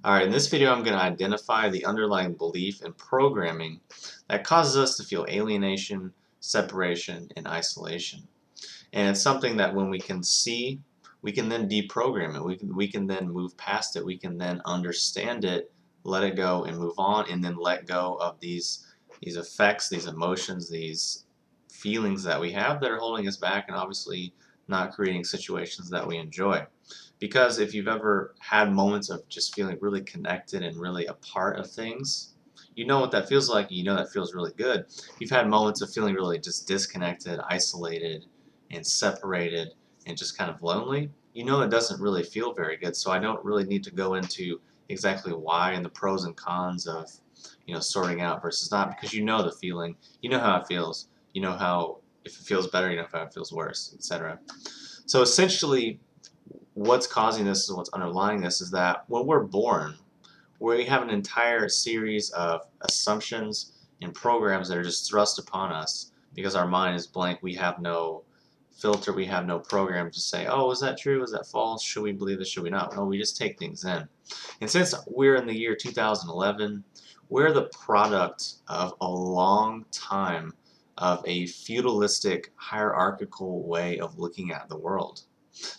Alright, in this video I'm going to identify the underlying belief and programming that causes us to feel alienation, separation, and isolation. And it's something that when we can see, we can then deprogram it. We can then move past it. We can then understand it, let it go, and move on, and then let go of these effects, these emotions, these feelings that we have that are holding us back and obviously not creating situations that we enjoy. Because if you've ever had moments of just feeling really connected and really a part of things, you know what that feels like, you know that feels really good. If you've had moments of feeling really just disconnected, isolated, and separated, and just kind of lonely, you know it doesn't really feel very good. So I don't really need to go into exactly why and the pros and cons of sorting out versus not, because you know the feeling, you know how it feels, you know how if it feels better, you know how it feels worse, etc. So essentially, what's causing this and what's underlying this is that when we're born, we have an entire series of assumptions and programs that are just thrust upon us because our mind is blank. We have no filter, we have no program to say, oh, is that true, is that false, should we believe this, should we not? No, we just take things in. And since we're in the year 2011, we're the product of a long time of a feudalistic hierarchical way of looking at the world.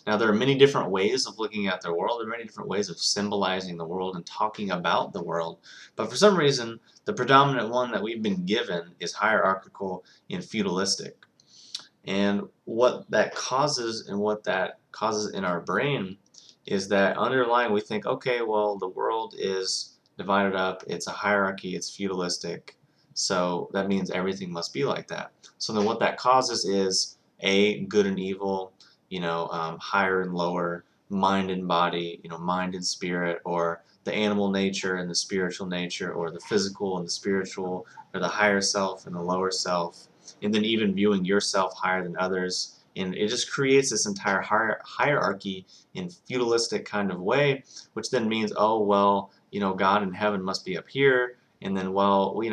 Now, there are many different ways of looking at the world. There are many different ways of symbolizing the world and talking about the world. But for some reason, the predominant one that we've been given is hierarchical and feudalistic. And what that causes and what that causes in our brain is that underlying we think, okay, well, the world is divided up. It's a hierarchy. It's feudalistic. So that means everything must be like that. So then what that causes is A, good and evil, higher and lower, mind and body, mind and spirit, or the animal nature and the spiritual nature, or the physical and the spiritual, or the higher self and the lower self, and then even viewing yourself higher than others. And it just creates this entire hierarchy in feudalistic kind of way, which then means, oh, well, God in heaven must be up here, and then, well, we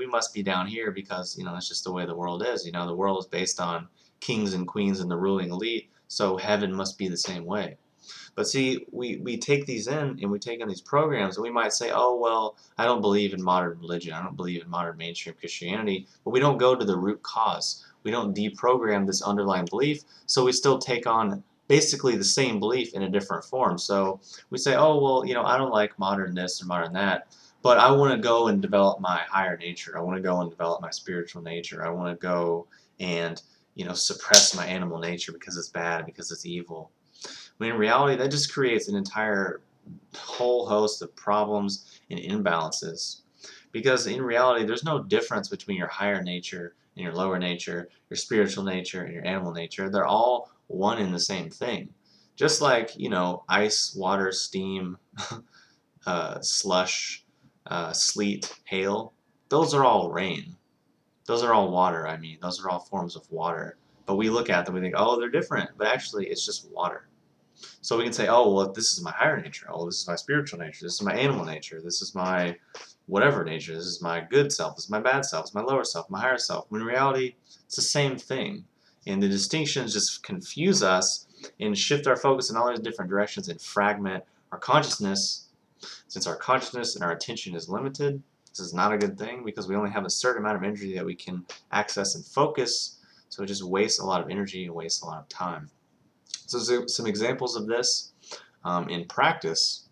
must be down here because, that's just the way the world is. The world is based on kings and queens and the ruling elite, so heaven must be the same way. But see, we take these in and we take in these programs and we might say, oh, well, I don't believe in modern religion. I don't believe in modern mainstream Christianity. But we don't go to the root cause. We don't deprogram this underlying belief. So we still take on basically the same belief in a different form. So we say, oh, well, I don't like modern this or modern that. But I want to go and develop my higher nature. I want to go and develop my spiritual nature. I want to go and, suppress my animal nature because it's bad, because it's evil. When in reality, that just creates an entire whole host of problems and imbalances. Because in reality, there's no difference between your higher nature and your lower nature, your spiritual nature and your animal nature. They're all one and the same thing. Just like, ice, water, steam, slush, sleet, hail, those are all rain. Those are all water, I mean. Those are all forms of water. But we look at them, we think, oh, they're different. But actually, it's just water. So we can say, oh, well, this is my higher nature. Oh, this is my spiritual nature. This is my animal nature. This is my whatever nature. This is my good self. This is my bad self. This is my lower self, my higher self. When in reality, it's the same thing. And the distinctions just confuse us and shift our focus in all these different directions and fragment our consciousness. Since our consciousness and our attention is limited, this is not a good thing because we only have a certain amount of energy that we can access and focus. So it just wastes a lot of energy and wastes a lot of time. So some examples of this in practice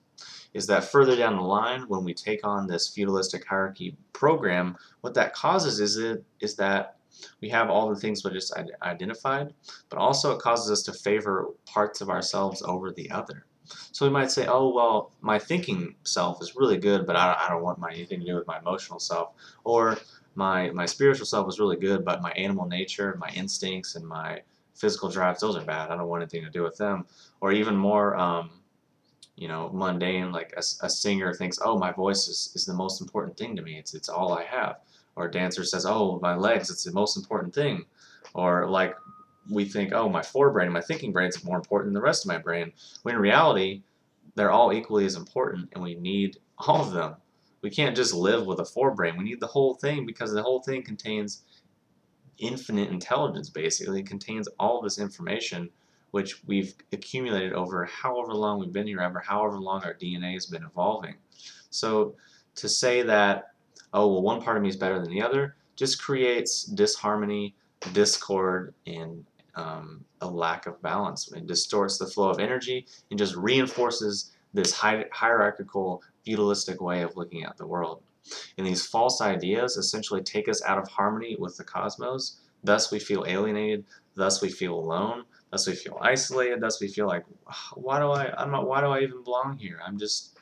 is that further down the line, when we take on this feudalistic hierarchy program, what that causes is that we have all the things we just identified, but also it causes us to favor parts of ourselves over the other. So we might say, oh, well, my thinking self is really good, but I don't want anything to do with my emotional self. Or my spiritual self is really good, but my animal nature, my instincts, and my physical drives, those are bad. I don't want anything to do with them. Or even more, mundane, like a singer thinks, oh, my voice is the most important thing to me. It's all I have. Or a dancer says, oh, my legs, it's the most important thing. Or like we think, oh, my forebrain, my thinking brain is more important than the rest of my brain. When in reality, they're all equally as important and we need all of them. We can't just live with a forebrain. We need the whole thing because the whole thing contains infinite intelligence, basically. It contains all of this information which we've accumulated over however long we've been here, however long our DNA has been evolving. So to say that, oh, well, one part of me is better than the other, just creates disharmony, discord, and a lack of balance. It distorts the flow of energy and just reinforces this hierarchical, feudalistic way of looking at the world. And these false ideas essentially take us out of harmony with the cosmos. Thus, we feel alienated. Thus, we feel alone. Thus, we feel isolated. Thus, we feel like, why do I even belong here? I'm just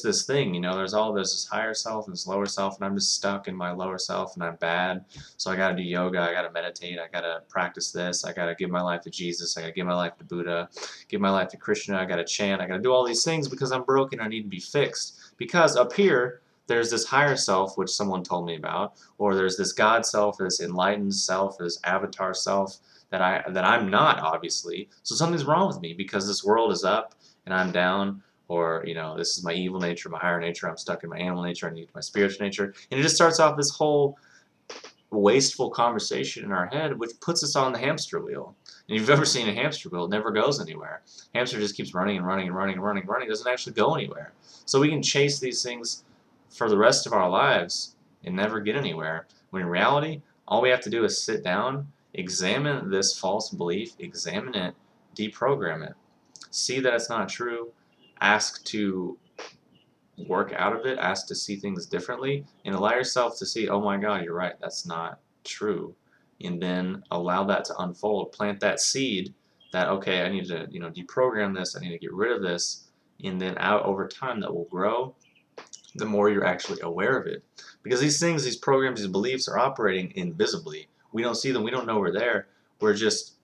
this thing, you know. There's this higher self and this lower self, and I'm just stuck in my lower self, and I'm bad. So I gotta do yoga. I gotta meditate. I gotta practice this. I gotta give my life to Jesus. I gotta give my life to Buddha. Give my life to Krishna. I gotta chant. I gotta do all these things because I'm broken. I need to be fixed. Because up here, there's this higher self, which someone told me about, or there's this God self, or this enlightened self, or this avatar self that I'm not, obviously. So something's wrong with me because this world is up and I'm down, or you know, this is my evil nature, my higher nature. I'm stuck in my animal nature. I need my spiritual nature, and it just starts off this whole wasteful conversation in our head, which puts us on the hamster wheel. And if you've ever seen a hamster wheel, it never goes anywhere. Hamster just keeps running and running and running and running and running. It doesn't actually go anywhere. So we can chase these things for the rest of our lives and never get anywhere, when in reality, all we have to do is sit down, examine this false belief, examine it, deprogram it, see that it's not true, ask to work out of it, ask to see things differently, and allow yourself to see, oh my God, you're right, that's not true. And then allow that to unfold. Plant that seed that, okay, I need to, deprogram this, I need to get rid of this, and then out over time that will grow the more you're actually aware of it. Because these things, these programs, these beliefs are operating invisibly. We don't see them, we don't know we're there. They're just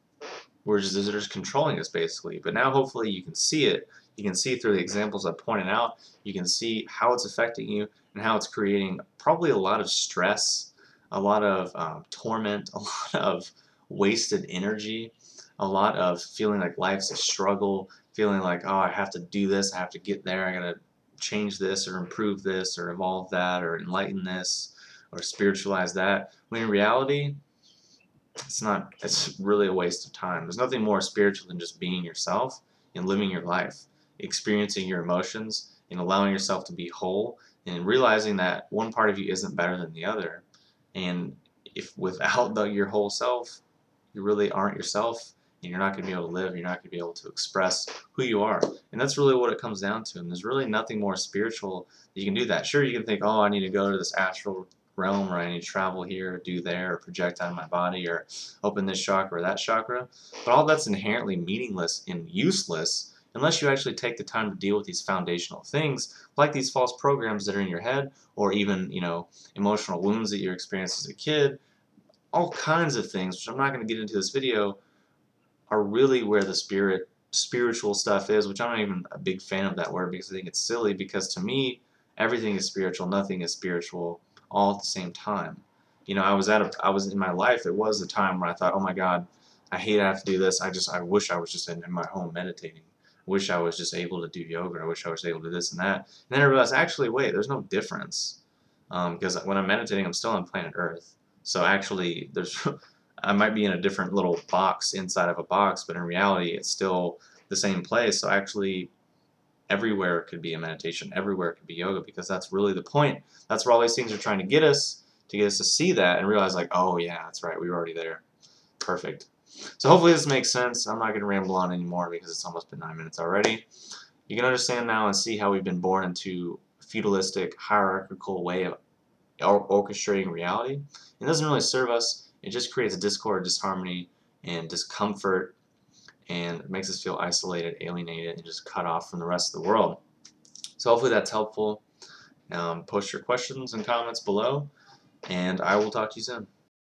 controlling us basically. But now hopefully you can see it. You can see through the examples I pointed out. You can see how it's affecting you and how it's creating probably a lot of stress, a lot of torment, a lot of wasted energy, a lot of feeling like life's a struggle, feeling like, oh, I have to do this, I have to get there, I gotta change this or improve this or evolve that or enlighten this or spiritualize that. When in reality, it's really a waste of time. There's nothing more spiritual than just being yourself and living your life, experiencing your emotions and allowing yourself to be whole and realizing that one part of you isn't better than the other. And if without your whole self, you really aren't yourself, and you're not going to be able to live, you're not going to be able to express who you are. And that's really what it comes down to. And there's really nothing more spiritual that you can do that. Sure, you can think, oh, I need to go to this astral realm, or I need to travel here, or do there, or project out of my body, or open this chakra or that chakra. But all that's inherently meaningless and useless unless you actually take the time to deal with these foundational things, like these false programs that are in your head, or even, emotional wounds that you experienced as a kid. All kinds of things, which I'm not going to get into this video, are really where the spiritual stuff is, which I'm not even a big fan of that word because I think it's silly, because to me, everything is spiritual, nothing is spiritual, all at the same time. I was in my life, it was a time where I thought, oh my God, I hate I have to do this, I wish I was just in my home meditating. I wish I was just able to do yoga, I wish I was able to do this and that. And then I realized, actually, wait, there's no difference. Because when I'm meditating, I'm still on planet Earth. So actually, I might be in a different little box inside of a box, but in reality, it's still the same place. So actually, everywhere could be a meditation, everywhere could be yoga, because that's really the point. That's where all these things are trying to get us to see that and realize, like, oh yeah, that's right, we were already there. Perfect. So hopefully this makes sense. I'm not going to ramble on anymore because it's almost been 9 minutes already. You can understand now and see how we've been born into a feudalistic, hierarchical way of orchestrating reality. It doesn't really serve us. It just creates discord, disharmony, and discomfort, and it makes us feel isolated, alienated, and just cut off from the rest of the world. So hopefully that's helpful. Post your questions and comments below, and I will talk to you soon.